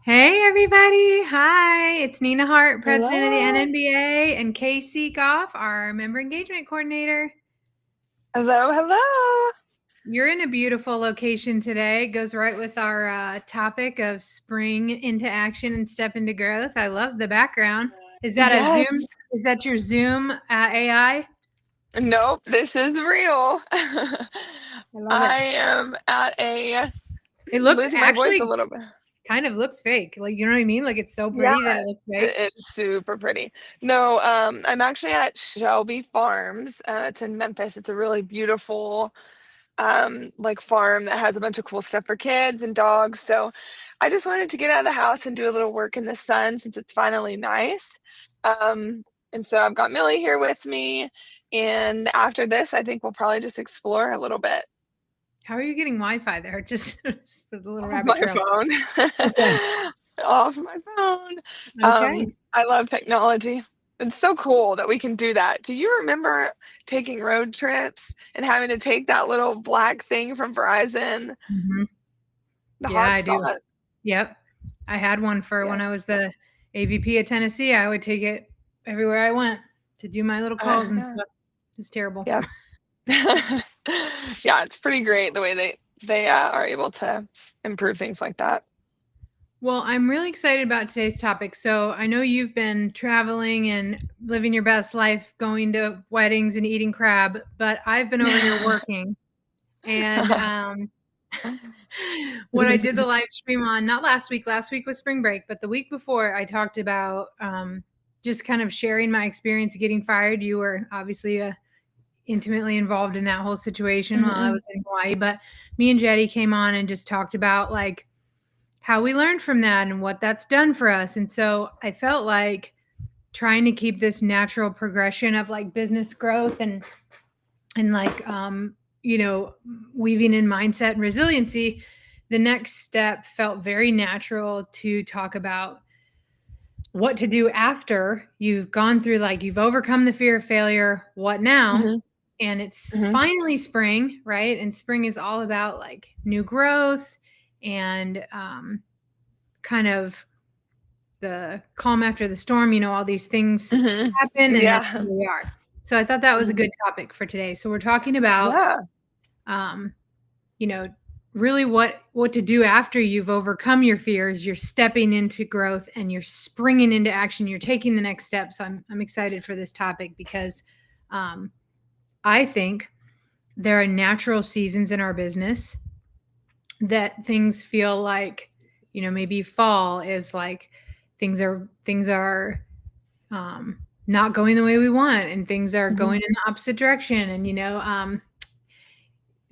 Hey, everybody. Hi, it's Nina Hart, president of the Hello. NNBA, and Casey Goff, our member engagement coordinator. Hello, hello. You're in a beautiful location today. It goes right with our topic of spring into action and step into growth. I love the background. Is that a Zoom? Yes. Is that your Zoom AI? Nope, this is real. I love I it. am at It looks losing my voice a actually little bit. kind of looks fake. Like, you know what I mean? Like, it's so Yeah, pretty that it looks fake. it's super pretty. No, I'm actually at Shelby Farms. It's in Memphis. It's a really beautiful like farm that has a bunch of cool stuff for kids and dogs. So I just wanted to get out of the house and do a little work in the sun since it's finally nice. Um, and so I've got Millie here with me. And after this, I think we'll probably just explore a little bit. How are you getting Wi-Fi there? Just for the little Off rabbit my trail. phone. Okay. Off my phone. Okay. I love technology. It's so cool that we can do that. Do you remember taking road trips and having to take that little black thing from Verizon, Mhm. the Yeah, I do. hotspot? Yep. I had one for when Yeah. I was the AVP at Tennessee. I would take it everywhere I went to do my little calls and Yeah. stuff. It's terrible. Yep. Yeah, it's pretty great the way they are able to improve things like that. Well, I'm really excited about today's topic. So I know you've been traveling and living your best life, going to weddings and eating crab, but I've been over here working. And what I did the live stream on, not last week was spring break, but the week before, I talked about just kind of sharing my experience getting fired. You were obviously intimately involved in that whole situation while I Mhm. was in Hawaii, but me and Jetty came on and just talked about like how we learned from that and what that's done for us. And so I felt like trying to keep this natural progression of like business growth and like you know, weaving in mindset and resiliency, the next step felt very natural to talk about what to do after you've gone through, like, you've overcome the fear of failure, what now? Mhm. And it's Mhm. finally spring, right? And spring is all about like new growth and kind of the calm after the storm, you know, all these things Mhm. happen and then Yeah. here we are. So I thought that was a Mhm. good topic for today. So we're talking about Yeah. um, you know, really what to do after you've overcome your fears. You're stepping into growth and you're springing into action. You're taking the next step. So I'm excited for this topic because um, I think there are natural seasons in our business that things feel like, you know, maybe fall is like things are um, not going the way we want and things are Mhm. going in the opposite direction. And, you know,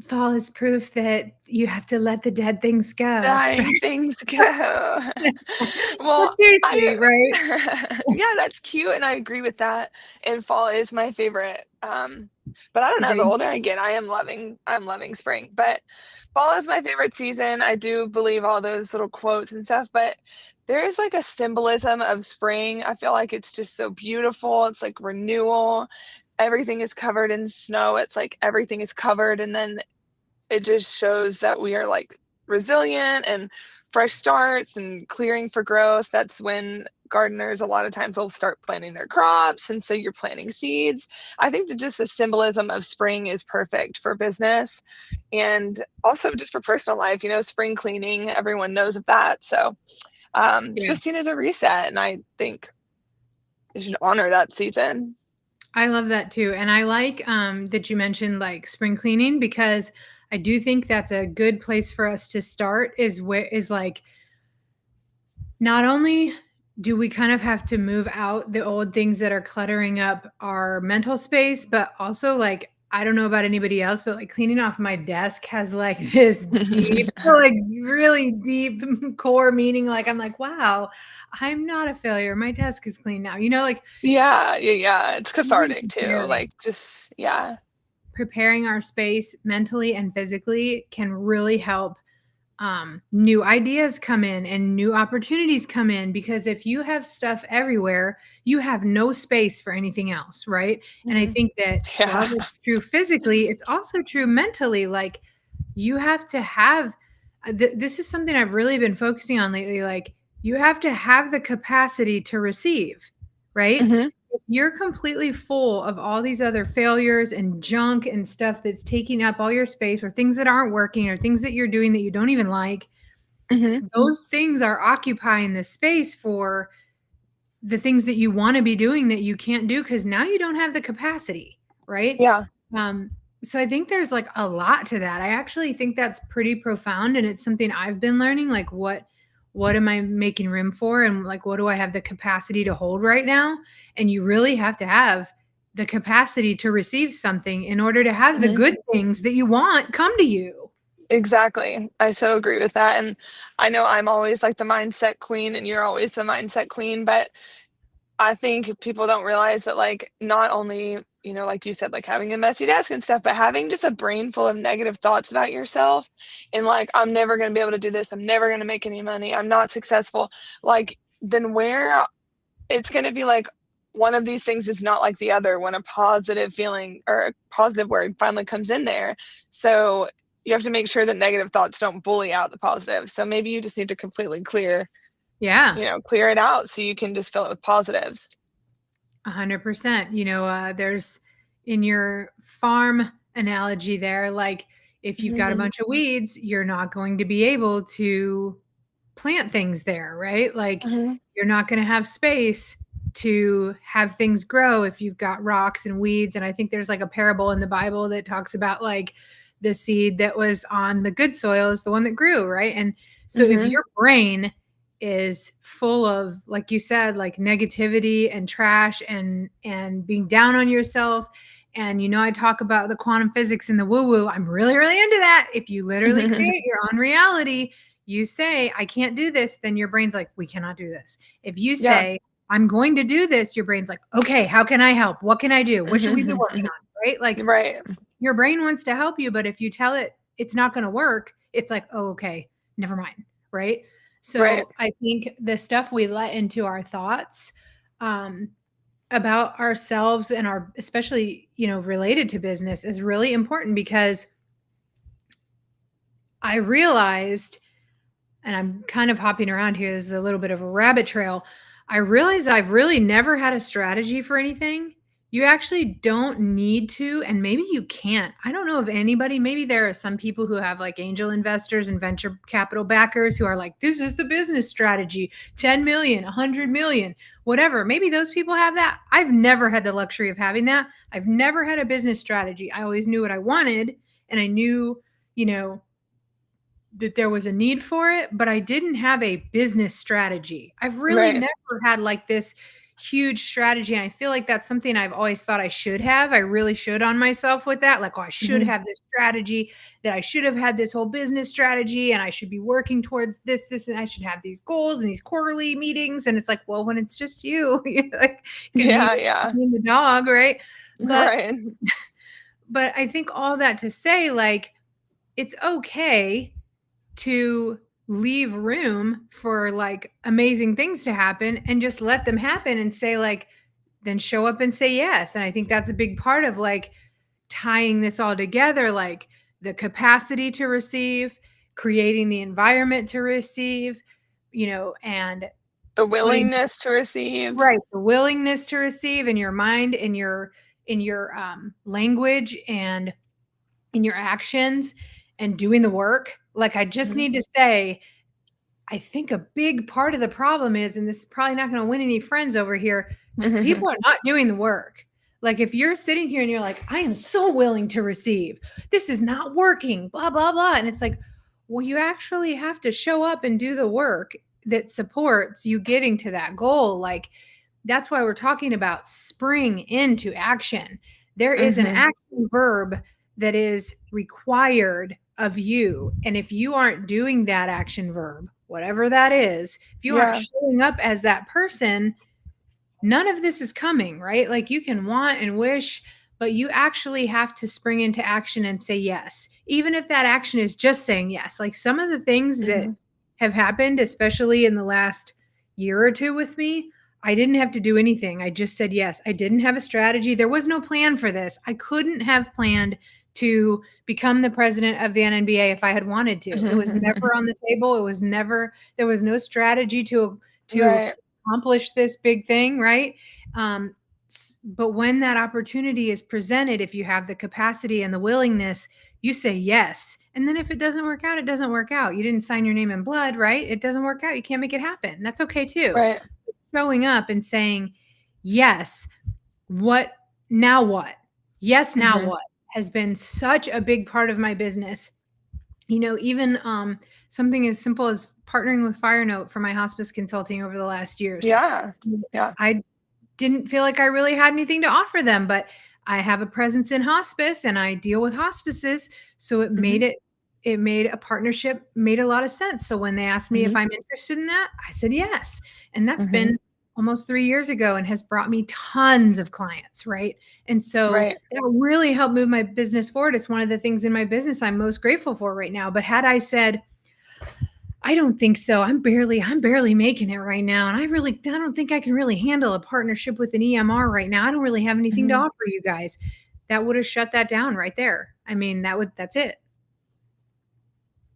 fall is proof that you have to let the dead things go. Dying things go. But Well, I seriously, right? yeah, that's cute, and I agree with that, and fall is my favorite, but I don't know, the Agreed. older I get, I'm loving spring, but fall is my favorite season. I do believe all those little quotes and stuff, but there is, like, a symbolism of spring. I feel like it's just so beautiful, it's like renewal, everything is covered in snow, it's like everything is covered, and then it just shows that we are like resilient and fresh starts and clearing for growth. That's when gardeners a lot of times will start planting their crops. And so you're planting seeds. I think that just the symbolism of spring is perfect for business and also just for personal life. You know, spring cleaning, everyone knows of that. So it's Yeah. just seen as a reset. And I think you should honor that season. I love that too. And I like that you mentioned like spring cleaning because I do think that's a good place for us to start is where is like not only do we kind of have to move out the old things that are cluttering up our mental space, but also like I don't know about anybody else, but like cleaning off my desk has like this deep, like really deep core meaning. Like I'm like, wow, I'm not a failure. My desk is clean now. You know, like Yeah, yeah, yeah. It's really cathartic too. Like just yeah. preparing our space mentally and physically can really help new ideas come in and new opportunities come in because if you have stuff everywhere, you have no space for anything else, right? And I Mhm. think that while Yeah. it's true physically, it's also true mentally. Like you have to have this is something I've really been focusing on lately. Like you have to have the capacity to receive, right? Mhm. If you're completely full of all these other failures and junk and stuff that's taking up all your space, or things that aren't working, or things that you're doing that you don't even like, Mhm. those things are occupying the space for the things that you want to be doing that you can't do because now you don't have the capacity, right? Yeah. Um, so I think there's like a lot to that. I actually think that's pretty profound, and it's something I've been learning. Like, what am I making room for, and like what do I have the capacity to hold right now? And you really have to have the capacity to receive something in order to have the Mhm. good things that you want come to you. Exactly. I so agree with that, and I know I'm always, like, the mindset queen, and you're always the mindset queen, but I think people don't realize that, like, not only, like you said, like, having a messy desk and stuff, but having just a brain full of negative thoughts about yourself and, like, "I'm never gonna be able to do this. I'm never gonna make any money. I'm not successful." Like, then where it's gonna be like one of these things is not like the other when a positive feeling or a positive word finally comes in there. So, you have to make sure that negative thoughts don't bully out the positive. So maybe you just need to completely Yeah. clear it out so you can just fill it with positives. 100%. There's in your farm analogy there, like if you've got a Mhm. bunch of weeds, you're not going to be able to plant things there, right? Like Mhm. you're not going to have space to have things grow if you've got rocks and weeds. And I think there's like a parable in the Bible that talks about like the seed that was on the good soil is the one that grew, right? And so if Mhm. your brain is full of, like you said, like negativity and trash and being down on yourself, and I talk about the quantum physics and the woo woo, I'm really really into that. If you literally create your own reality, you say I can't do this, then your brain's like we cannot do this. If you Yeah. say I'm going to do this, your brain's like okay, how can I help, what can I do, what should we be working on, right? Like Right. your brain wants to help you, but if you tell it it's not going to work, it's like, oh, okay, never mind, right? Right. So I think the stuff we let into our thoughts um, about ourselves and our, especially, related to business is really important because I realized, and I'm kind of hopping around here, this is a little bit of a rabbit trail. I realize I've really never had a strategy for anything. You actually don't need to, and maybe you can't. I don't know of anybody. Maybe there are some people who have like angel investors and venture capital backers who are like, this is the business strategy, 10 million, 100 million, whatever. Maybe those people have that. I've never had the luxury of having that. I've never had a business strategy. I always knew what I wanted, and I knew, you know, that there was a need for it, but I didn't have a business strategy. I've really Right. never had like this huge strategy. And I feel like that's something I've always thought I should have. I really should on myself with that. Like, oh, I should Mhm. have this strategy, that I should have had this whole business strategy, and I should be working towards this, and I should have these goals and these quarterly meetings. And it's like, well, when it's just you, you like can meet Yeah, yeah. the dog, right? But Right. I think all that to say, like, it's okay to leave room for like amazing things to happen and just let them happen and say like then show up and say yes. And I think that's a big part of like tying this all together, like the capacity to receive, creating the environment to receive, and The putting willingness to receive. right the willingness to receive in your mind, in your language, and in your actions, and doing the work. Like I just Mhm. need to say, I think a big part of the problem is, and this is probably not going to win any friends over here, people are not doing the work. Like if you're sitting here and you're like, I am so willing to receive, this is not working, blah, blah, blah. And it's like, well, you actually have to show up and do the work that supports you getting to that goal. Like that's why we're talking about spring into action. There is an Mhm. action verb that is required of you. And if you aren't doing that action verb, whatever that is, if you aren't Yeah. showing up as that person, none of this is coming, right? Like you can want and wish, but you actually have to spring into action and say yes. Even if that action is just saying yes. Like some of the things that Mhm. have happened, especially in the last year or two with me, I didn't have to do anything. I just said yes. I didn't have a strategy. There was no plan for this. I couldn't have planned to become the president of the NNBA if I had wanted to. It was never on the table. It was never, there was no strategy to Right, accomplish this big thing, right? Um, but when that opportunity is presented, if you have the capacity and the willingness, you say yes. And then if it doesn't work out, it doesn't work out. You didn't sign your name in blood, right? It doesn't work out. You can't make it happen. That's okay too. right. Showing up and saying, yes, what now what? Yes, now Mhm. what has been such a big part of my business. You know, even something as simple as partnering with Fire Note for my hospice consulting over the last years. Yeah, yeah. I didn't feel like I really had anything to offer them, but I have a presence in hospice and I deal with hospices, so Mhm, it made a partnership made a lot of sense. So when they asked me if mhm, I'm interested in that, I said yes. And that's mhm. been almost 3 years ago and has brought me tons of clients, right? And so Right. that really helped move my business forward. It's one of the things in my business I'm most grateful for right now. But had I said, I don't think so. I'm barely making it right now. And I don't think I can really handle a partnership with an EMR right now. I don't really have anything to Mhm. offer you guys. That would have shut that down right there. I mean, that's it.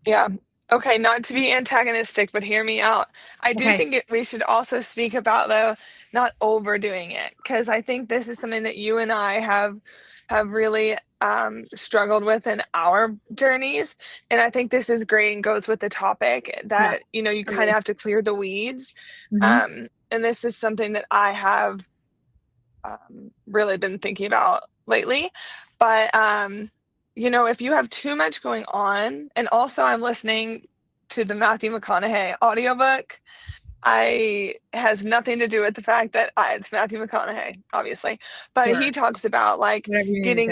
Yeah. Okay, not to be antagonistic, but hear me out. I do Okay. think we should also speak about though not overdoing it because I think this is something that you and I have really struggled with in our journeys, and I think this is great and goes with the topic Yeah. that you kind of Agree. have to clear the weeds, Mhm. and this is something that I have really been thinking about lately. But if you have too much going on, and also I'm listening to the Matthew McConaughey audiobook. I has nothing to do with the fact that it's Matthew McConaughey, obviously, but he Sure. talks about like Whatever you need to getting,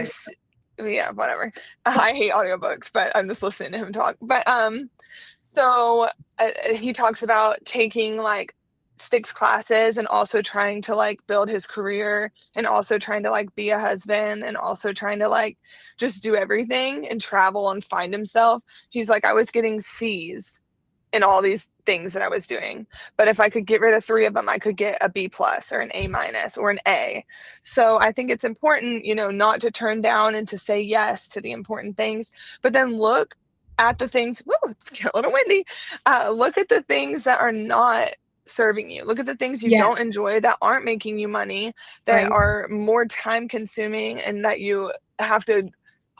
tell you. yeah, whatever. I hate audiobooks, but I'm just listening to him talk. But so he talks about taking like 6 classes and also trying to like build his career and also trying to like be a husband and also trying to like just do everything and travel and find himself. He's like, I was getting C's in all these things that I was doing. But if I could get rid of 3 of them, I could get a B plus or an A minus or an A. So I think it's important, not to turn down and to say yes to the important things, but then look at the things. Woo, it's getting a little windy. Look at the things that are not serving you. Look at the things you don't Yes. enjoy that aren't making you money, that Right. are more time consuming, and that you have to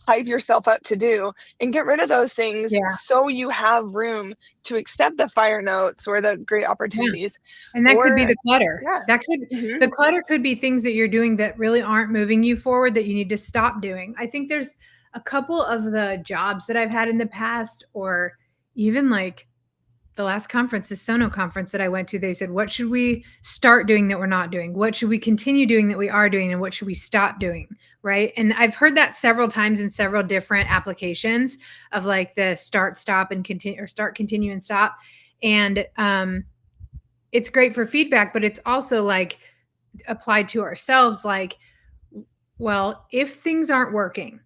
hype yourself up to do, and get rid of those things Yeah. so you have room to accept the fire notes or the great Yeah. opportunities. And that could be Or the clutter. yeah. Mhm. The clutter could be things that you're doing that really aren't moving you forward that you need to stop doing. I think there's a couple of the jobs that I've had in the past, or even like the last conference, the Sono conference that I went to, they said, what should we start doing that we're not doing? What should we continue doing that we are doing? And what should we stop doing? Right. And I've heard that several times in several different applications of like the start, stop, and continue, or start, continue, and stop. And it's great for feedback, but it's also like applied to ourselves. Like, well, if things aren't working,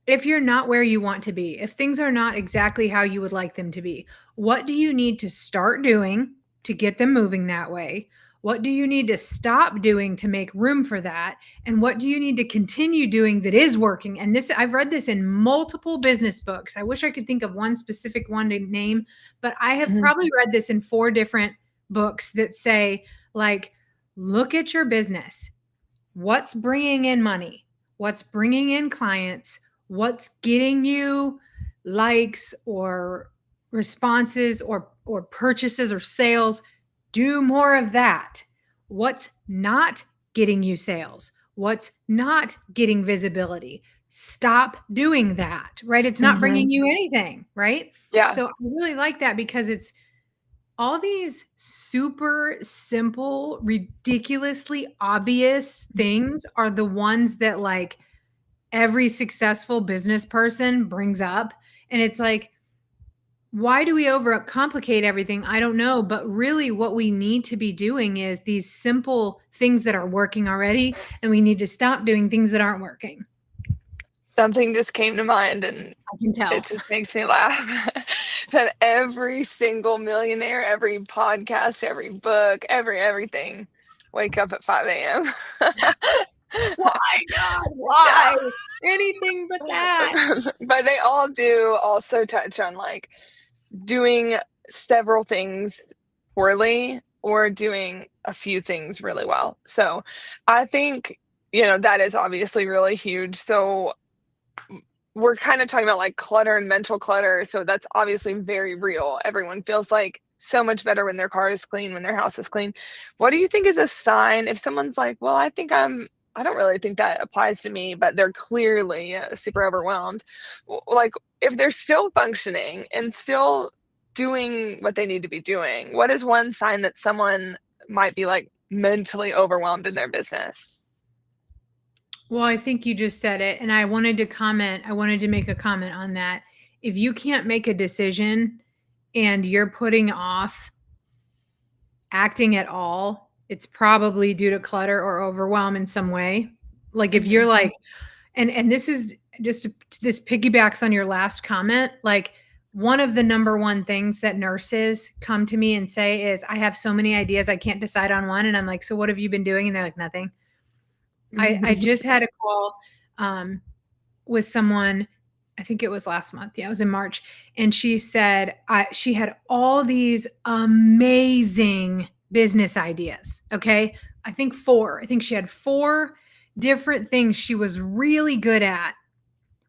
if you're not where you want to be, if things are not exactly how you would like them to be, what do you need to start doing to get them moving that way? What do you need to stop doing to make room for that? And what do you need to continue doing that is working? And this, I've read this in multiple business books. I wish I could think of one specific one to name, but I have Mhm. probably read this in 4 different books that say, like, look at your business. What's bringing in money? What's bringing in clients? What's getting you likes or responses or purchases or sales? Do more of that. What's not getting you sales? What's not getting visibility? Stop doing that, right? It's not Mhm. bringing you anything, right? Yeah. So I really like that because it's all these super simple, ridiculously obvious things are the ones that like every successful business person brings up. And it's like, why do we overcomplicate everything? I don't know. But really, what we need to be doing is these simple things that are working already. And we need to stop doing things that aren't working. Something just came to mind, and I can it tell. just makes me laugh that every single millionaire, every podcast, every book, everything wake up at 5 a.m. Why, God? Yeah. Why? Anything but that. But they all do also touch on like doing several things poorly or doing a few things really well. So I think, that is obviously really huge. So we're kind of talking about like clutter and mental clutter. So that's obviously very real. Everyone feels like so much better when their car is clean, when their house is clean. What do you think is a sign if someone's like, well, I don't really think that applies to me, but they're clearly super overwhelmed. Like, if they're still functioning and still doing what they need to be doing, what is one sign that someone might be like mentally overwhelmed in their business? Well, I think you just said it, and I wanted to comment. I wanted to make a comment on that. If you can't make a decision and you're putting off acting at all, it's probably due to clutter or overwhelm in some way. Like if you're Hmm. like, and this is just this piggybacks on your last comment. Like one of the number one things that nurses come to me and say is, I have so many ideas, I can't decide on one. And I'm like, so what have you been doing? And they're like, nothing. I just had a call um, with someone, I think it was last month. Yeah, it was in March. And she said she had all these amazing business ideas. Okay. I think four. I think she had four different things she was really good at,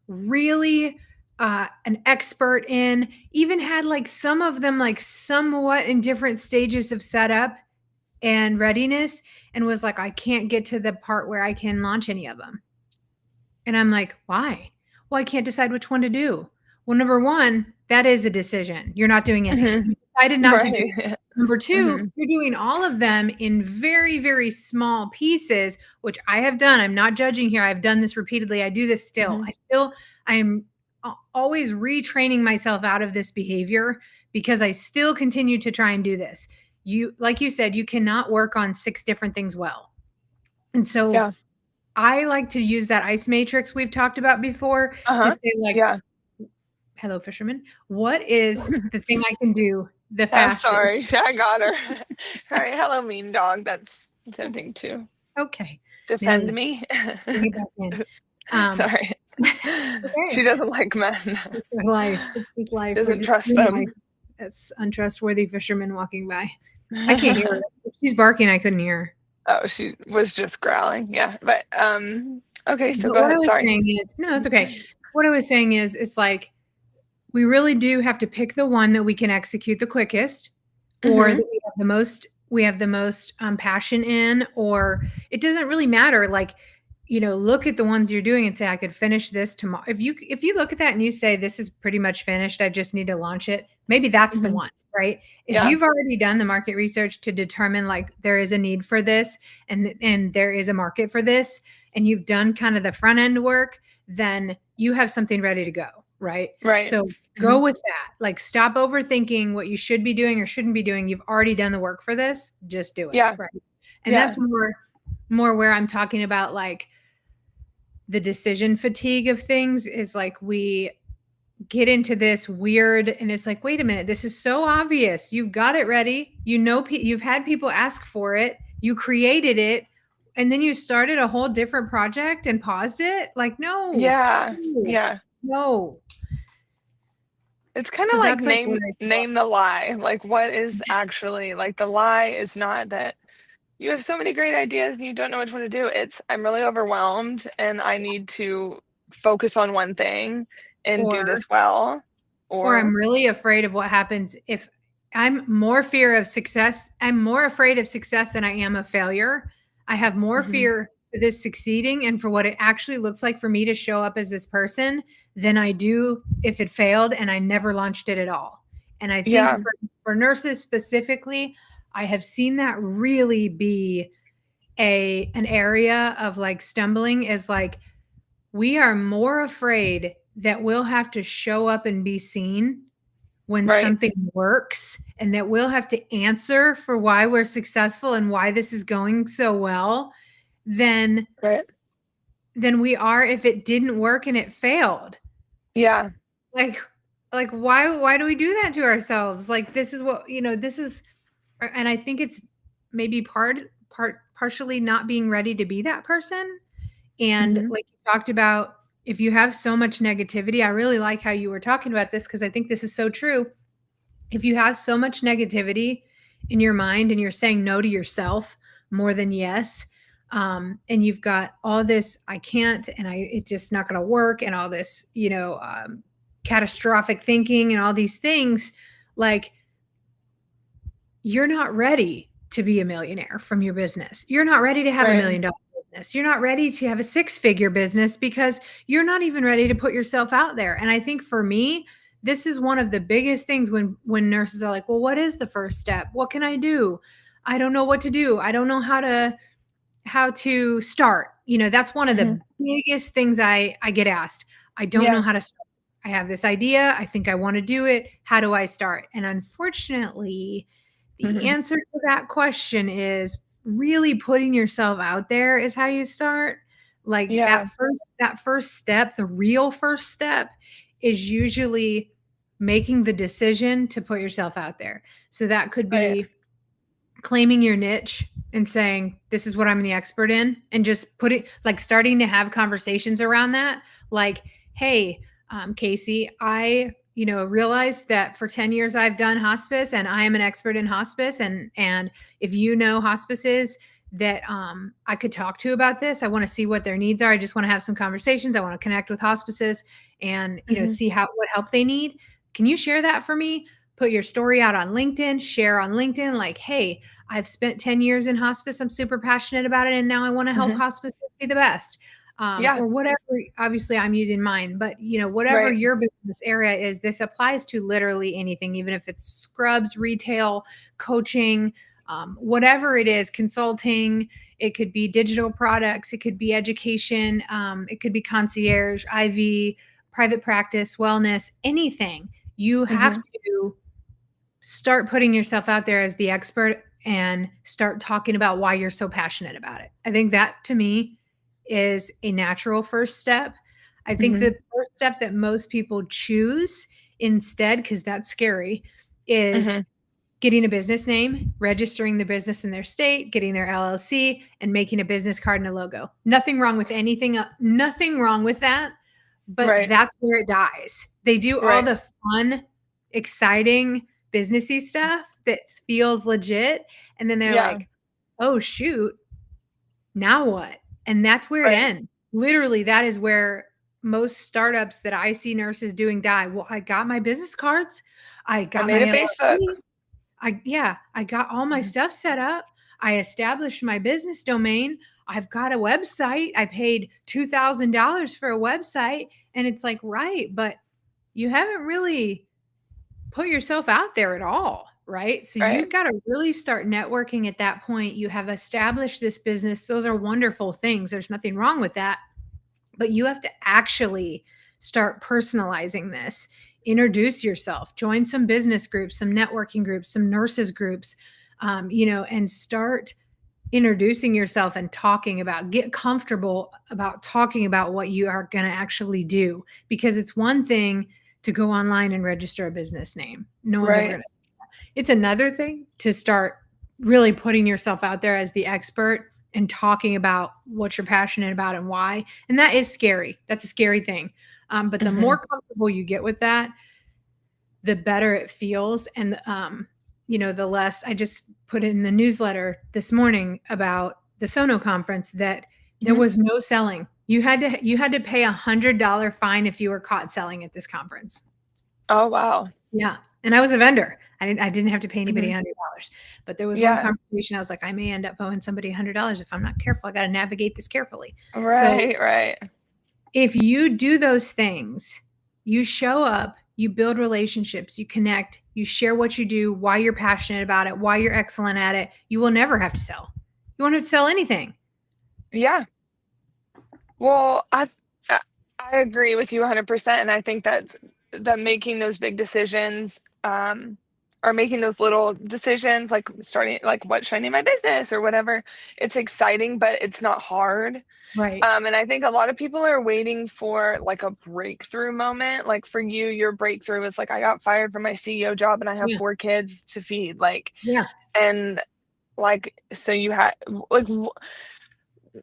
really an expert in, even had like some of them like somewhat in different stages of setup and readiness, and was like, I can't get to the part where I can launch any of them. And I'm like, why? Well, I can't decide which one to do. Well, number one, that is a decision. You're not doing any. Hmm. You decided not to do it. Right. Number two, Hmm. you're doing all of them in very, very small pieces, which I have done. I'm not judging here. I've done this repeatedly. I do this still. Hmm. I am always retraining myself out of this behavior because I still continue to try and do this. Like you said, you cannot work on six different things well. And so Yeah. I like to use that ice matrix we've talked about before to Uh-huh. say, like, Yeah. hello, fisherman. What is the thing I can do the I'm fastest? sorry. I got her. All right. Hello, mean dog. That's attempting to Okay, nailed defend it. me. Bring it back in. Um, Sorry. okay, She doesn't like men. it's just life. It's just She life. We're doesn't just trust doing life. them. That's untrustworthy fisherman walking by. I can't hear her. If she's barking, I couldn't hear her. Oh, she was just growling. Yeah. But okay, so But go what I ahead. was Sorry. saying is, no, it's okay. What I was saying is, it's like we really do have to pick the one that we can execute the quickest, or Hmm. that we have the most passion in, or it doesn't really matter. Like, look at the ones you're doing and say, I could finish this tomorrow. If you look at that and you say, this is pretty much finished, I just need to launch it, maybe that's the Hmm. one, right? If Yeah. you've already done the market research to determine like there is a need for this, and there is a market for this, and you've done kind of the front end work, then you have something ready to go, right? Right. So Hmm. go with that. Like, stop overthinking what you should be doing or shouldn't be doing. You've already done the work for this. Just do it. Yeah. Right. And Yeah. that's more where I'm talking about like the decision fatigue of things, is like we get into this weird, and it's like, wait a minute, this is so obvious. You've got it ready. You've had people ask for it. You created it, and then you started a whole different project and paused it. Like, no, Yeah. no, Yeah. no. It's kind So of like that's like where name I feel. name the lie. Like, what is actually like the lie is not that you have so many great ideas and you don't know which one to do. It's I'm really overwhelmed and I need to focus on one thing and do Or this well. or Or I'm really afraid of what happens if I'm more afraid of success than I am of failure. I have more Mhm. fear for this succeeding and for what it actually looks like for me to show up as this person than I do if it failed and I never launched it at all. And I think Yeah, for nurses specifically, I have seen that really be an area of like stumbling, is like we are more afraid that we'll have to show up and be seen when right. something works, and that we'll have to answer for why we're successful and why this is going so well, than Right. we are if it didn't work and it failed. Yeah, Like why do we do that to ourselves? Like, this is what, this is, and I think it's maybe partially not being ready to be that person. And Mhm. like you talked about, if you have so much negativity, I really like how you were talking about this because I think this is so true. If you have so much negativity in your mind and you're saying no to yourself more than yes, and you've got all this, I can't, and it's just not going to work, and all this, catastrophic thinking and all these things, like you're not ready to be a millionaire from your business. You're not ready to have a Right. $1 million business. You're not ready to have a six-figure business because you're not even ready to put yourself out there. And I think for me, this is one of the biggest things when nurses are like, "Well, what is the first step? What can I do? I don't know what to do. I don't know how to start." That's one of Mhm. the biggest things I get asked. I don't know Yeah. how to start. I have this idea. I think I want to do it. How do I start? And unfortunately, the Mhm. answer to that question is really putting yourself out there is how you start. Like Yeah. that first step, the real first step is usually making the decision to put yourself out there. So that could Right. be claiming your niche and saying, this is what I'm the expert in, and just putting, like, starting to have conversations around that. Like, hey, Casey, I realized that for 10 years I've done hospice and I am an expert in hospice, and if you know hospices that I could talk to about this, I want to see what their needs are. I just want to have some conversations. I want to connect with hospices and Mhm. see how what help they need. Can you share that for me? Put your story out on LinkedIn, share on LinkedIn, like, hey, I've spent 10 years in hospice. I'm super passionate about it. And now I want to help Mhm. hospices be the best. Yeah. Or whatever. Obviously, I'm using mine, but whatever Right. your business area is, this applies to literally anything, even if it's scrubs, retail, coaching, whatever it is, consulting. It could be digital products. It could be education. It could be concierge, IV, private practice, wellness, anything. You have Mhm. to start putting yourself out there as the expert and start talking about why you're so passionate about it. I think that to me is a natural first step. I think Mhm. the first step that most people choose instead, because that's scary, is Mhm. getting a business name, registering the business in their state, getting their LLC, and making a business card and a logo. Nothing wrong with anything, nothing wrong with that, but Right. that's where it dies. They do all Right. the fun, exciting, businessy stuff that feels legit, and then they're Yeah. like, "Oh shoot, now what?" And that's where it Right. ends. Literally, that is where most startups that I see nurses doing die. Well, I got my business cards, I I got made my a Facebook. LLC, I got all my Mhm. stuff set up. I established my business domain. I've got a website. I paid $2,000 for a website. And it's like, right, but you haven't really put yourself out there at all, right? So Right. you've got to really start networking at that point. You have established this business. Those are wonderful things. There's nothing wrong with that. But you have to actually start personalizing this. Introduce yourself, join some business groups, some networking groups, some nurses groups, and start introducing yourself and get comfortable about talking about what you are going to actually do. Because it's one thing to go online and register a business name. No one's ever Right. going to. It's another thing to start really putting yourself out there as the expert and talking about what you're passionate about and why. And that is scary. That's a scary thing. But the Mhm. more comfortable you get with that, the better it feels. And, the less. I just put in the newsletter this morning about the Sono conference that there Mhm. was no selling. You had to pay $100 fine if you were caught selling at this conference. Oh, wow. Yeah, and I was a vendor. I didn't have to pay anybody Mhm. $100, but there was one Yeah. conversation I was like, "I may end up owing somebody $100 if I'm not careful. I gotta navigate this carefully." So, Right. Right. if you do those things, you show up, you build relationships, you connect, you share what you do, why you're passionate about it, why you're excellent at it, you will never have to sell. You won't have to sell anything. Yeah. Well, I I agree with you 100%, and I think that making those big decisions, or making those little decisions, like starting like, "What should I name my business?" or whatever, it's exciting, but it's not hard. Right. And I think a lot of people are waiting for, like, a breakthrough moment. Like, for you, your breakthrough is, like, "I got fired from my CEO job, and I have Yeah. 4 kids to feed," like, Yeah. and, like, so you had like,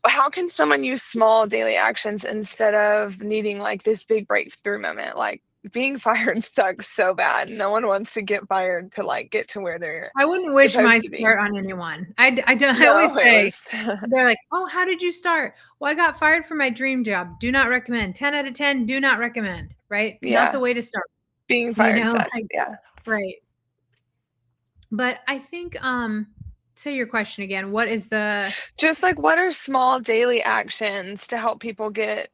how can someone use small daily actions instead of needing like this big breakthrough moment? Like being fired sucks so bad. No one wants to get fired to like get to where they're I wouldn't wish my supposed to be. start on anyone. I don't I No, always it say, was they're like, "Oh, how did you start?" "Well, I got fired from my dream job. Do not recommend. 10 out of 10, do not recommend." Right? Not the yeah, way to start, being you fired know? sucks. Like, Yeah. right. But I think, say your question again. What is the Just like what are small daily actions to help people get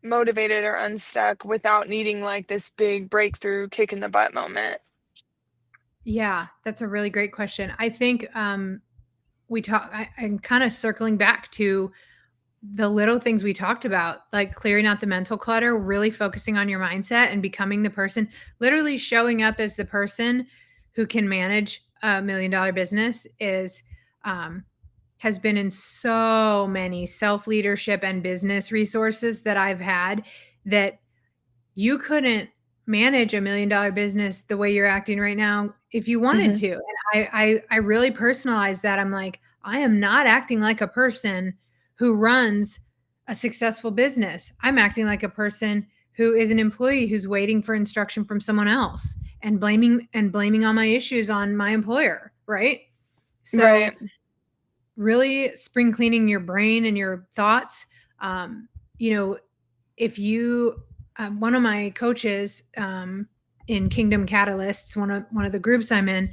motivated or unstuck without needing like this big breakthrough kick in the butt moment? Yeah, that's a really great question. I think, I'm kinda circling back to the little things we talked about, like clearing out the mental clutter, really focusing on your mindset and becoming the person, literally showing up as the person who can manage a $1 million business is um, has been in so many self leadership and business resources that I've had that you couldn't manage a $1 million business the way you're acting right now if you wanted Hmm. to. And I really personalized that. I'm like, I am not acting like a person who runs a successful business. I'm acting like a person who is an employee who's waiting for instruction from someone else and blaming all my issues on my employer, right? So Right. really spring cleaning your brain and your thoughts. Um, you know, if you one of my coaches in Kingdom Catalysts, one of the groups I'm in,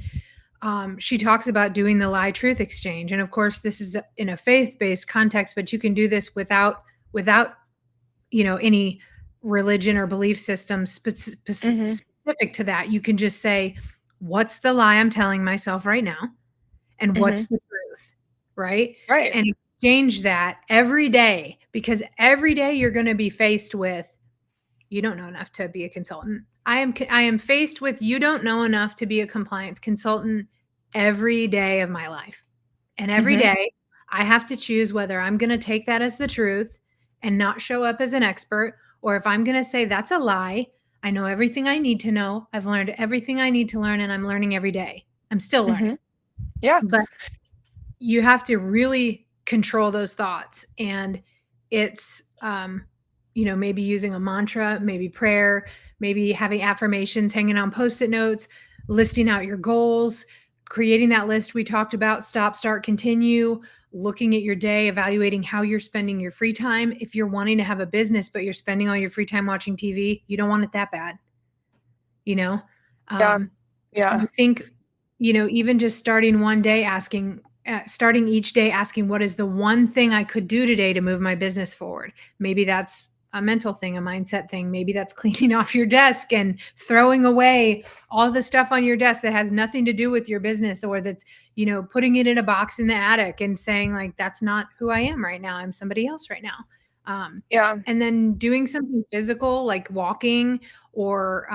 she talks about doing the lie truth exchange, and of course, this is in a faith based context, but you can do this without any religion or belief system Hmm. specific to that. You can just say, "What's the lie I'm telling myself right now?" and Hmm. what's the truth, right? Right. And exchange that every day because every day you're going to be faced with you don't know enough to be a consultant. I am faced with you don't know enough to be a compliance consultant every day of my life. And every Hmm. day I have to choose whether I'm going to take that as the truth and not show up as an expert or if I'm going to say that's a lie. I know everything I need to know. I've learned everything I need to learn and I'm learning every day. I'm still Hmm. learning. Yeah. But you have to really control those thoughts and it's maybe using a mantra, maybe prayer, maybe having affirmations hanging on post-it notes, listing out your goals, creating that list we talked about, stop, start, continue, looking at your day, evaluating how you're spending your free time. If you're wanting to have a business but you're spending all your free time watching TV, you don't want it that bad, you know Yeah. um, Yeah. I think, even just starting each day asking, what is the one thing I could do today to move my business forward? Maybe that's a mental thing, a mindset thing. Maybe that's cleaning off your desk and throwing away all the stuff on your desk that has nothing to do with your business or that's, putting it in a box in the attic and saying, like, that's not who I am right now. I'm somebody else right now. Um, Yeah. and then doing something physical like walking or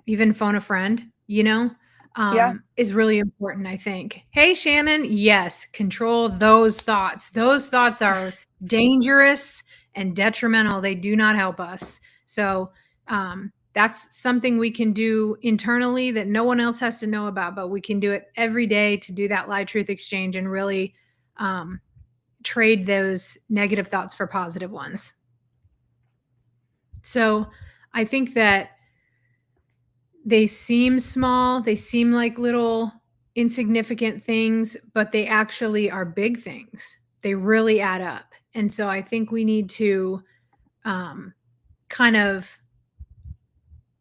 even phone a friend, Yeah. is really important, I think. Hey, Shannon. Yes, control those thoughts. Those thoughts are dangerous and detrimental. They do not help us. So, that's something we can do internally that no one else has to know about, but we can do it every day to do that lie truth exchange and really um, trade those negative thoughts for positive ones. So, I think that they seem small, they seem like little insignificant things, but they actually are big things. They really add up. And so I think we need to um, kind of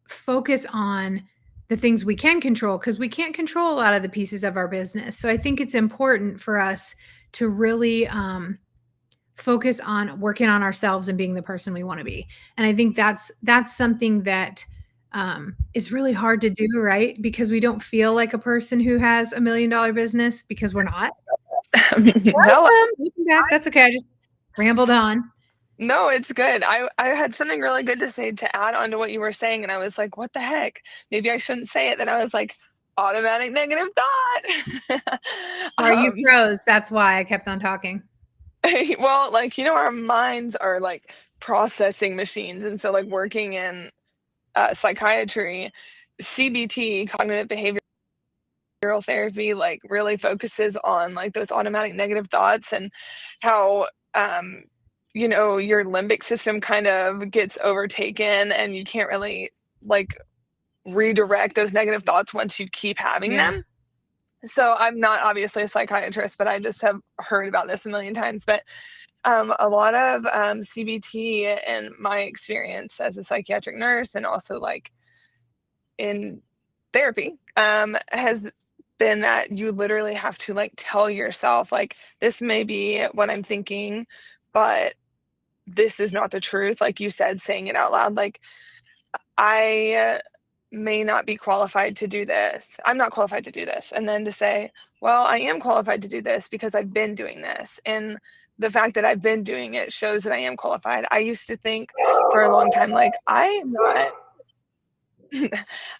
focus on the things we can control because we can't control a lot of the pieces of our business. So I think it's important for us to really focus on working on ourselves and being the person we want to be. And I think that's something that is really hard to do, right? Because we don't feel like a person who has $1 million business because we're not. Hello. Welcome back. That's okay. I just rambled on. No, it's good. I had something really good to say to add on to what you were saying, and I was like, "What the heck? Maybe I shouldn't say it." Then I was like, "Automatic negative thought." Sorry, you Um, froze. That's why I kept on talking. well, like, our minds are like processing machines, and so like working in psychiatry, CBT, cognitive behavior therapy, like, really focuses on, like, those automatic negative thoughts and how, your limbic system kind of gets overtaken and you can't really, like, redirect those negative thoughts once you keep having Yeah. them. So I'm not obviously a psychiatrist, but I just have heard about this a million times. But a lot of CBT in my experience as a psychiatric nurse and also like in therapy has been that you literally have to like tell yourself like this may be what I'm thinking, but this is not the truth. Like you said, saying it out loud, like I may not be qualified to do this. I'm not qualified to do this. And then to say, well, I am qualified to do this because I've been doing this. And the fact that I've been doing it shows that I am qualified. I used to think for a long time, like, I am not.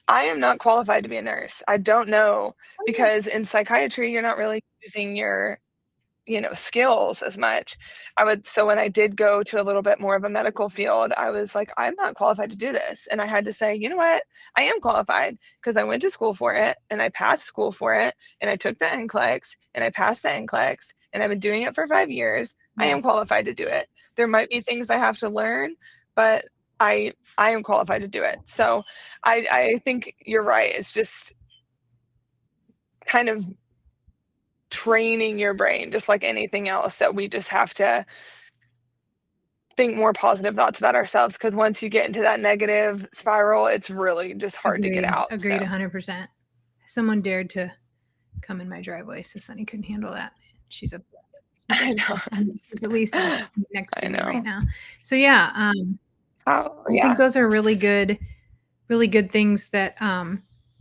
I am not qualified to be a nurse. I don't know because in psychiatry, you're not really using your skills as much. So when I did go to a little bit more of a medical field, I was like, I'm not qualified to do this. And I had to say, you know what? I am qualified because I went to school for it and I passed school for it and I took the NCLEX and I passed the NCLEX and I've been doing it for 5 years. I Yeah. am qualified to do it. There might be things I have to learn, but I am qualified to do it. So I think you're right. It's just kind of training your brain just like anything else that we just have to think more positive thoughts about ourselves because once you get into that negative spiral it's really just hard to get Agreed. out. Agreed So 100%. Someone dared to come in my driveway, so Sunny couldn't handle that. She's upset. I She's know. upset. She's at least next I to me right know. now. So yeah, Oh I think yeah. those are really good things that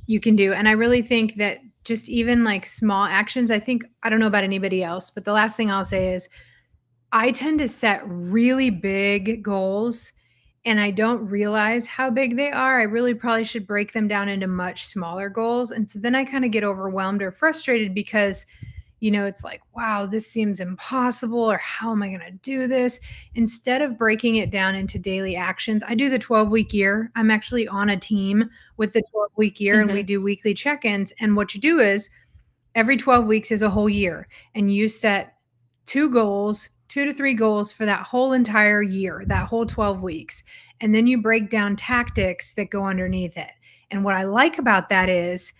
you can do. And I really think that just even like small actions, I think, I don't know about anybody else, but the last thing I'll say is I tend to set really big goals and I don't realize how big they are. I really probably should break them down into much smaller goals. And so then I kind of get overwhelmed or frustrated because it's like, wow, this seems impossible, or how am I going to do this? Instead of breaking it down into daily actions, I do the 12-week year. I'm actually on a team with the 12-week year, and we Hmm. do weekly check ins. And what you do is every 12 weeks is a whole year, and you set two to three goals for that whole entire year, that whole 12 weeks. And then you break down tactics that go underneath it. And what I like about that is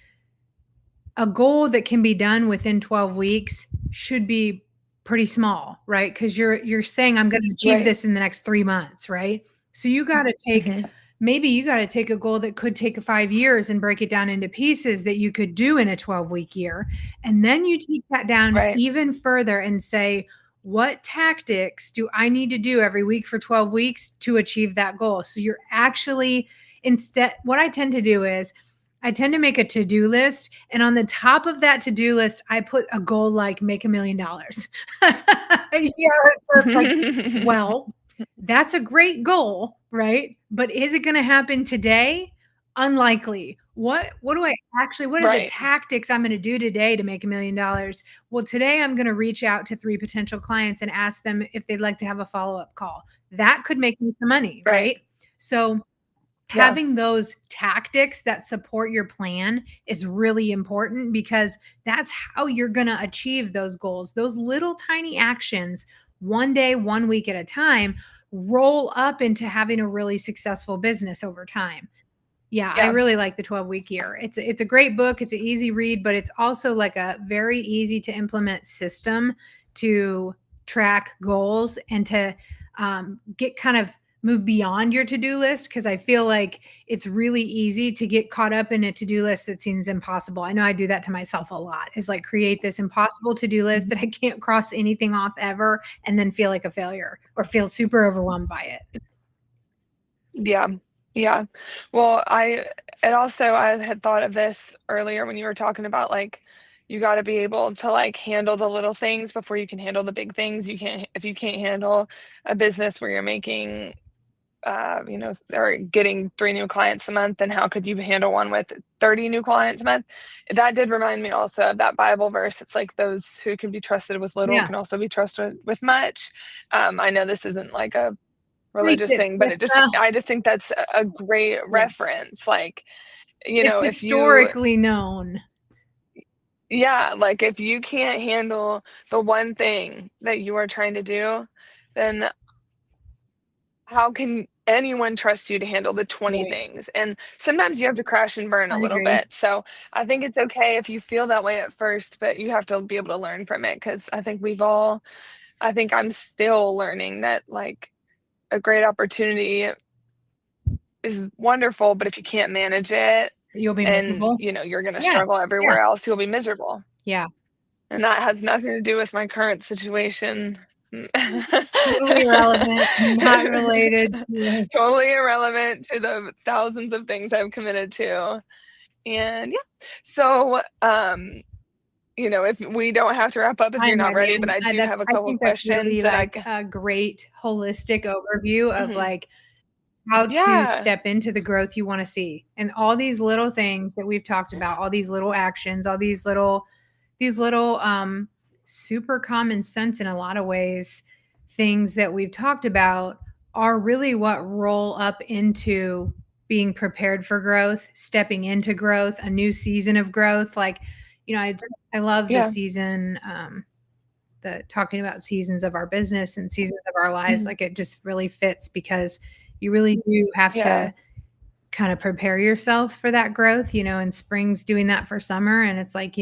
a goal that can be done within 12 weeks should be pretty small, right? Because you're saying I'm going to achieve Right. this in the next 3 months, right? So you got to take Hmm. maybe you got to take a goal that could take 5 years and break it down into pieces that you could do in a 12-week year. And then you take that down Right. even further and say, what tactics do I need to do every week for 12 weeks to achieve that goal? So you're actually instead, what I tend to do is I tend to make a to-do list, and on the top of that to-do list, I put a goal like make $1,000,000. So it's like, well, that's a great goal, right? But is it gonna happen today? Unlikely. What are the Right. tactics I'm gonna do today to make $1,000,000? Well, today I'm gonna reach out to 3 potential clients and ask them if they'd like to have a follow-up call. That could make me some money, Right. right? So Yeah. having those tactics that support your plan is really important because that's how you're going to achieve those goals. Those little tiny actions, one day, 1 week at a time, roll up into having a really successful business over time. Yeah, I Yeah. really like the 12-week year. It's a great book. It's an easy read, but it's also like a very easy to implement system to track goals and to get kind of move beyond your to-do list because I feel like it's really easy to get caught up in a to-do list that seems impossible. I know I do that to myself a lot. Is like create this impossible to-do list that I can't cross anything off ever and then feel like a failure or feel super overwhelmed by it. Yeah. Yeah. Well, I had thought of this earlier when you were talking about like you got to be able to like handle the little things before you can handle the big things. You can't if you can't handle a business where you're making or getting 3 new clients a month, then how could you handle one with 30 new clients a month? That did remind me also of that Bible verse. It's like those who can be trusted with little Yeah. can also be trusted with much. I know this isn't like a Preach religious it, thing, but sister. I just think that's a great Yeah. reference. Like, It's if you historically known. Yeah, like, if you can't handle the one thing that you are trying to do, then how can anyone trust you to handle the 20 Right. things? And sometimes you have to crash and burn a I little agree. bit. So I think it's okay if you feel that way at first, but you have to be able to learn from it because I think I'm still learning that like a great opportunity is wonderful, but if you can't manage it You'll be and miserable. you're going to Yeah. struggle Yeah. everywhere else, you'll be miserable. Yeah. And that has nothing to do with my current situation. Totally irrelevant, not related to Totally irrelevant to the thousands of things I've committed to. And yeah. So, if we don't have to wrap up if you're I'm not ready. ready, but I do have a I couple think that's questions really, that I like, c a great holistic overview of, Mhm. like, how to Yeah. step into the growth you wanna see, and all these little things that we've talked about, all these little actions, all these little, super common sense in a lot of ways, things that we've talked about are really what roll up into being prepared for growth, stepping into growth, a new season of growth, like, I love the Yeah. season, the talking about seasons of our business and seasons of our lives, Mhm. like, it just really fits because you really do have Yeah. to kind of prepare yourself for that growth, and spring's doing that for summer. And it's like,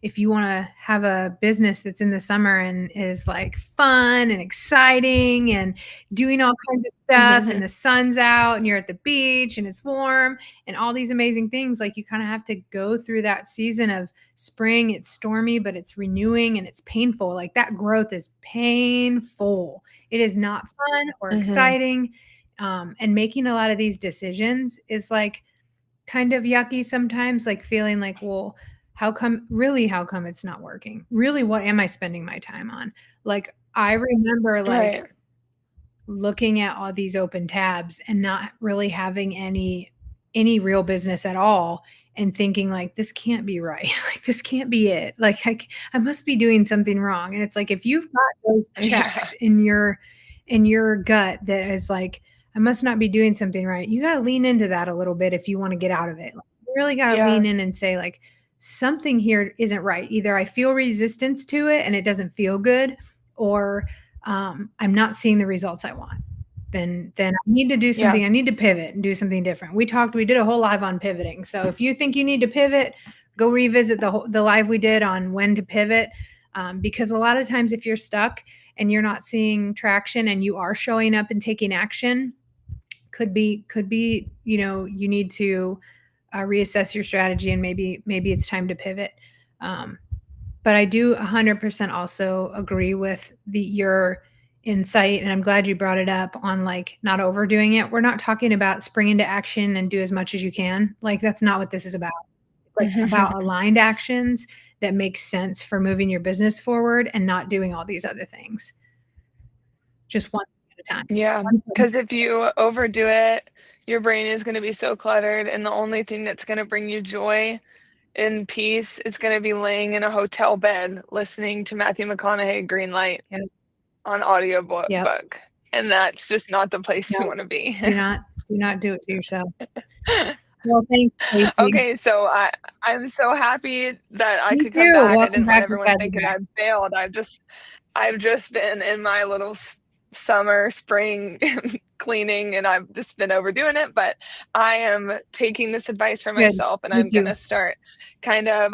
if you want to have a business that's in the summer and is like fun and exciting and doing all kinds of stuff and Mhm. the sun's out and you're at the beach and it's warm and all these amazing things, like you kind of have to go through that season of spring. It's stormy, but it's renewing and it's painful. Like that growth is painful. It is not fun or Mhm. exciting, and making a lot of these decisions is like kind of yucky sometimes, like feeling like, well, how come it's not working? Really, what am I spending my time on? Like, I remember like Right. looking at all these open tabs and not really having any real business at all and thinking like this can't be right. Like this can't be it. Like I must be doing something wrong. And it's like if you've got those Yeah. checks in your gut that is like I must not be doing something right. You got to lean into that a little bit if you want to get out of it. Like, you really got to Yeah. lean in and say like something here isn't right. Either I feel resistance to it and it doesn't feel good, or I'm not seeing the results I want. Then I need to do Yeah. something. I need to pivot and do something different. We did a whole live on pivoting. So if you think you need to pivot, go revisit the live we did on when to pivot. Because a lot of times if you're stuck and you're not seeing traction and you are showing up and taking action, could be you need to reassess your strategy and maybe it's time to pivot. Um, but I do 100% also agree with your insight, and I'm glad you brought it up on like not overdoing it. We're not talking about spring into action and do as much as you can. Like that's not what this is about. It's like about aligned actions that make sense for moving your business forward and not doing all these other things. Just one thing at a time. Yeah, One thing. because if you overdo it, your brain is gonna be so cluttered, and the only thing that's gonna bring you joy and peace is gonna be laying in a hotel bed listening to Matthew McConaughey Greenlight Yep. on audiobook Yep. book, and that's just not the place you No. wanna be. Do not do it to yourself. Well, thanks, Stacey. Okay, so I'm so happy that I Me could come too. back. I Welcome didn't want back. We're everyone glad you're thinking back. I failed. I've just been in my little summer, spring cleaning, and I've just been overdoing it. But I am taking this advice for Good. myself, and Me I'm too. gonna start kind of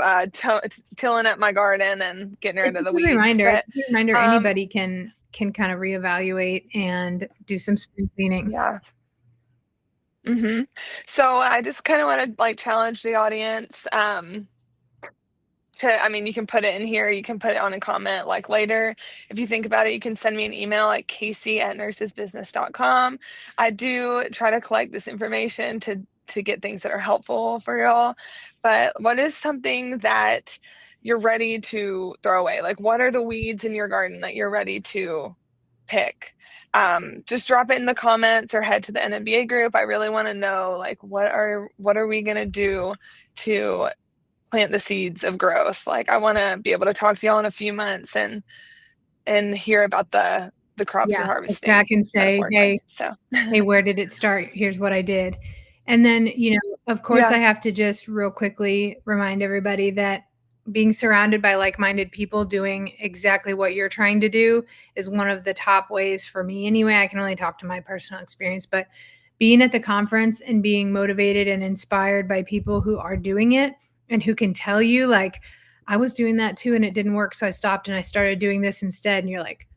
tilling up my garden and getting rid It's of a the good weeds. reminder. But It's a good reminder um, anybody can kind of reevaluate and do some spring cleaning. yeah. So I just kind of want to like challenge the audience. I mean, you can put it in here, you can put it on a comment like later. If you think about it, you can send me an email at casey@nursesbusiness.com. I do try to collect this information to get things that are helpful for y'all. But what is something that you're ready to throw away? Like what are the weeds in your garden that you're ready to pick? Just drop it in the comments or head to the NMBA group. I really want to know like what are we gonna do to plant the seeds of growth. Like I want to be able to talk to y'all in a few months and hear about the crops you're Yeah. Look back harvesting and say, metaphorically. hey, So hey, where did it start? Here's what I did. And then, of course, yeah. I have to just real quickly remind everybody that being surrounded by like-minded people doing exactly what you're trying to do is one of the top ways for me anyway. I can only talk to my personal experience, but being at the conference and being motivated and inspired by people who are doing it and who can tell you, like, I was doing that too and it didn't work, so I stopped and I started doing this instead. And you're like,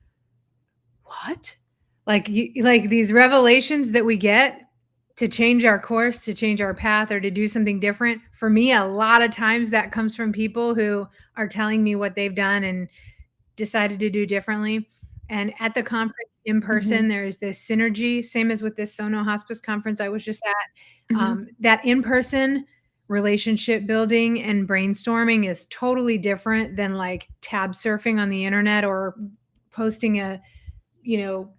what? Like these revelations that we get to change our course, to change our path, or to do something different. For me, a lot of times that comes from people who are telling me what they've done and decided to do differently. And at the conference in person, Mhm. there is this synergy, same as with this Sono Hospice conference I was just at. Mhm. That in person relationship building and brainstorming is totally different than like tab surfing on the internet or posting a, you know,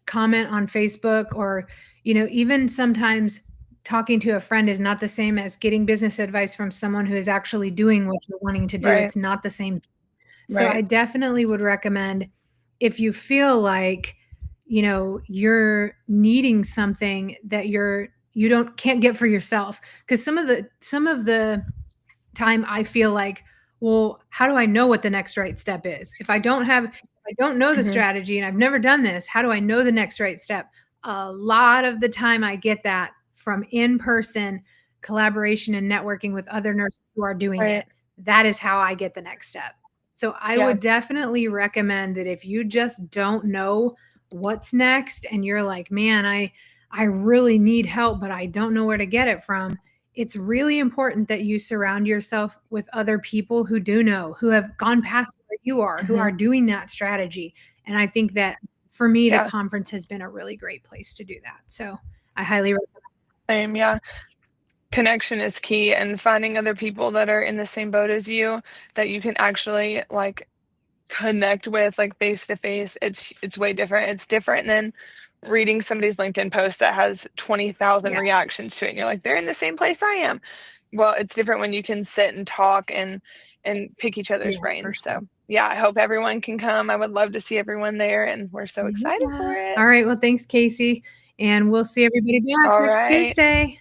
comment on Facebook or, even sometimes talking to a friend is not the same as getting business advice from someone who is actually doing what you're wanting to do. Right. It's not the same. So I Right. definitely would recommend if you feel like, you're needing something that you don't can't get for yourself. Because some of the time I feel like, well, how do I know what the next right step is? If I don't know the Mhm. strategy and I've never done this, how do I know the next right step? A lot of the time I get that from in-person collaboration and networking with other nurses who are doing it. Right. That is how I get the next step. So I Yeah. would definitely recommend that if you just don't know what's next and you're like, "Man, I really need help, but I don't know where to get it from." It's really important that you surround yourself with other people who do know, who have gone past where you are, who are Mhm. doing that strategy. And I think that for me, the Yeah. conference has been a really great place to do that. So I highly recommend. Same, yeah. Connection is key, and finding other people that are in the same boat as you that you can actually, like, connect with, like, face to face. It's way different. It's different than reading somebody's LinkedIn post that has 20,000 Yeah, reactions to it, and you're like, "They're in the same place I am." Well, it's different when you can sit and talk and pick each other's yeah, for brains, sure. so, yeah, I hope everyone can come. I would love to see everyone there, and we're so excited for Yeah. it. All right. Well, thanks, Casey. And we'll see everybody back next Alright. Tuesday.